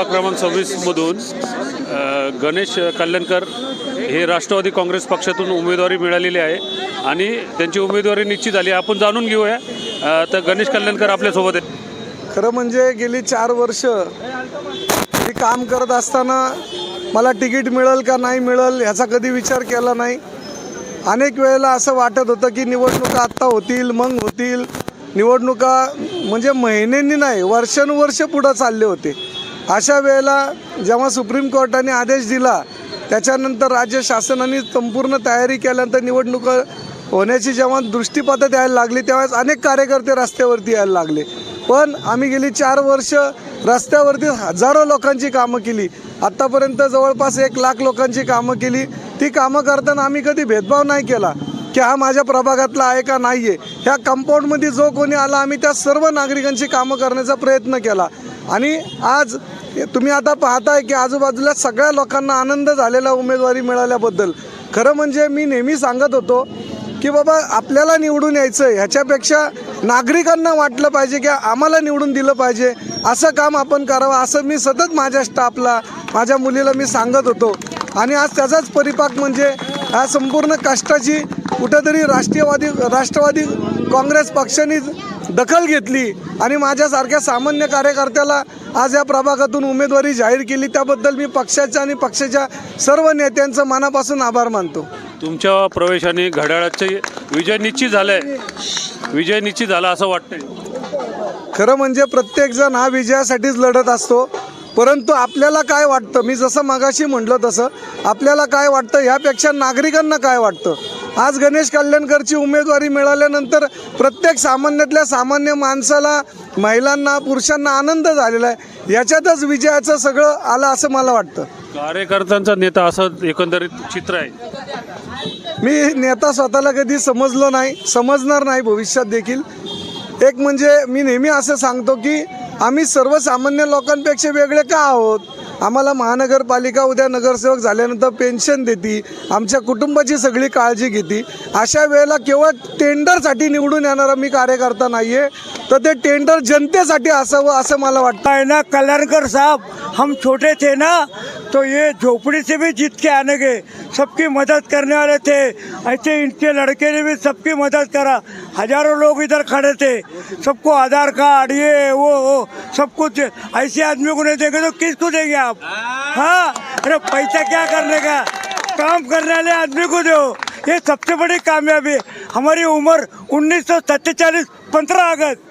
प्रभाग क्रमांक 26 मधून गणेश कल्याणकर हे राष्ट्रवादी काँग्रेस पक्षातून उमेदवारी मिळालेली आहे आणि त्यांची उमेदवारी निश्चित झाली. आपण जाणून घेऊया. तर गणेश कल्याणकर आपल्यासोबत आहेत. खरं म्हणजे गेली 4 वर्ष मी काम करत असताना मला तिकीट मिळेल का नाही मिळेल ह्याचा कधी विचार केला नाही. अनेक वेळेला असं वाटत होतं की निवडणुका आत्ता होतील मग होतील. निवडणुका म्हणजे महिन्यांनी नाही वर्षानुवर्ष पुढं चालले होते. अशा वेळेला जेव्हा सुप्रीम कोर्टाने आदेश दिला त्याच्यानंतर राज्य शासनाने संपूर्ण तयारी केल्यानंतर निवडणुका होण्याची जेव्हा दृष्टीपथं द्यायला लागली त्यावेळेस अनेक कार्यकर्ते रस्त्यावरती यायला लागले. पण आम्ही गेली 4 वर्ष रस्त्यावरती हजारो लोकांची कामं केली. आत्तापर्यंत जवळपास 1 लाख लोकांची कामं केली. ती कामं करताना आम्ही कधी भेदभाव नाही केला की हा माझ्या प्रभागातला आहे का नाही आहे. ह्या कंपाऊंडमध्ये जो कोणी आला आम्ही त्या सर्व नागरिकांची कामं करण्याचा प्रयत्न केला. आणि आज तुम्ही आता पाहताय की आजूबाजूला सगळ्या लोकांना आनंद झालेला उमेदवारी मिळाल्याबद्दल. खरं म्हणजे मी नेहमी सांगत होतो की बाबा आपल्याला निवडून यायचं आहे ह्याच्यापेक्षा नागरिकांना वाटलं पाहिजे की आम्हाला निवडून दिलं पाहिजे असं काम आपण करावं असं मी सतत माझ्या स्टाफला माझ्या मुलीला मी सांगत होतो. आणि आज त्याचाच परिपाक म्हणजे ह्या संपूर्ण कष्टाची कुठेतरी राष्ट्रवादी काँग्रेस पक्षाने दखल घेतली आणि माझ्यासारख्या सामान्य कार्यकर्त्याला आज या प्रभागातून उमेदवारी जाहीर केली. त्याबद्दल मी पक्षाच्या आणि पक्षाच्या सर्व नेत्यांचं मनापासून आभार मानतो. तुमच्या प्रवेशाने घड्याळाचे विजय निश्चित झालाय. विजय निश्चित झाला असं वाटतंय. खरं म्हणजे प्रत्येकजण हा विजयासाठीच लढत असतो. परंतु आपल्याला काय वाटतं मी जसं मगाशी म्हटलं तसं आपल्याला काय वाटतं ह्यापेक्षा नागरिकांना काय वाटतं. आज गणेश कल्याणकरची उमेदवारी मिळाल्यानंतर प्रत्येक सामान्यातल्या सामान्य माणसाला महिलांना पुरुषांना आनंद झालेला आहे. याच्यातच विजयाचं सगळं आलं असं मला वाटतं. कार्यकर्त्यांचा नेता असं एकंदरीत चित्र आहे. मी नेता स्वतःला कधी समजलो नाही समजणार नाही भविष्यात देखील. एक म्हणजे मी नेहमी असं सांगतो की आम्ही सर्वसामान्य लोकांपेक्षा वेगळे का आहोत. आम्हाला महानगरपालिका उद्या नगरसेवक झाल्यानंतर पेन्शन देते आमच्या कुटुंबाची सगळी काळजी घेते. अशा वेळेला केवळ टेंडरसाठी निवडून येणारा मी कार्यकर्ता नाही आहे तर ते टेंडर जनतेसाठी असावं असं मला वाटतं है ना. कल्याणकर साहब हम छोटे थे ना तो ये झोपड़ी से भी जीत के आने गए सबकी मदद करने वाले थे. ऐसे इनके लड़के ने भी सबकी मदद करा. हजारों लोग इधर खड़े थे सबको आधार कार्ड ये वो सब कुछ. ऐसे आदमी को नहीं देंगे तो किसको देंगे आप. हाँ अरे पैसा क्या करने का काम करने वाले आदमी को दो. ये सबसे बड़ी कामयाबी. हमारी उम्र 1947 15 अगस्त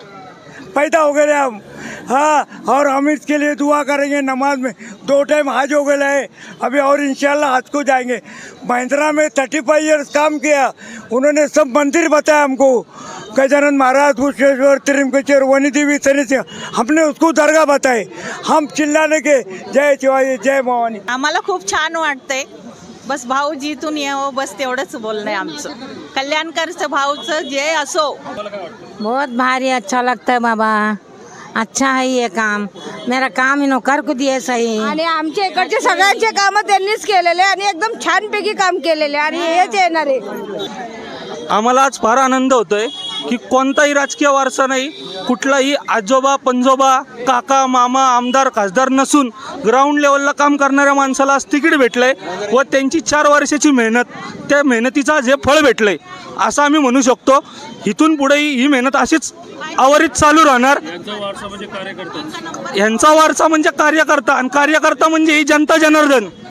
पैदा हो गए हम. हाँ और हम इसके लिए दुआ करेंगे. नमाज में 2 टाइम हज हो गया है अभी और इंशाल्लाह हज को जाएंगे. महिंद्रा में 35 ईयर्स काम किया. उन्होंने सब मंदिर बताया हमको. गजानन महाराज कुशेश्वर त्रिमकेश्वर वनी देवी शनि सिंह हमने उसको दरगाह बताए. हम चिल्लाने के जय शिवाजी जय भवानी. आम्हाला खूप छान वाटतंय. बस भाऊ जिथून यावं बस तेवढंच बोलणं आहे आमचं. कल्याणकरचं भाऊचं जय असो. बहुत भारी अच्छा लगता है बाबा. अच्छा है ये काम. मेरा काम इनो कर को दिए सही. आणि आमच्या इकडचे सगळ्यांचे कामं त्यांनीच केलेले आणि एकदम छानपैकी काम केलेले आणि हेच येणार आहे. आम्हाला आज फार आनंद होतोय की कोणताही राजकीय वारसा नाही. कुठलाही आजोबा पंजोबा काका मामा आमदार खासदार नसून ग्राउंड लेवलला काम करणाऱ्या माणसाला आज तिकीट भेटलंय व त्यांची 4 वर्षाची मेहनत त्या मेहनतीचं आज हे फळ भेटलंय असं आम्ही म्हणू शकतो. इथून पुढेही ही मेहनत अशीच अविरत चालू राहणार. यांचा वारसा म्हणजे कार्यकर्ता आणि कार्यकर्ता म्हणजे ही जनता जनार्दन.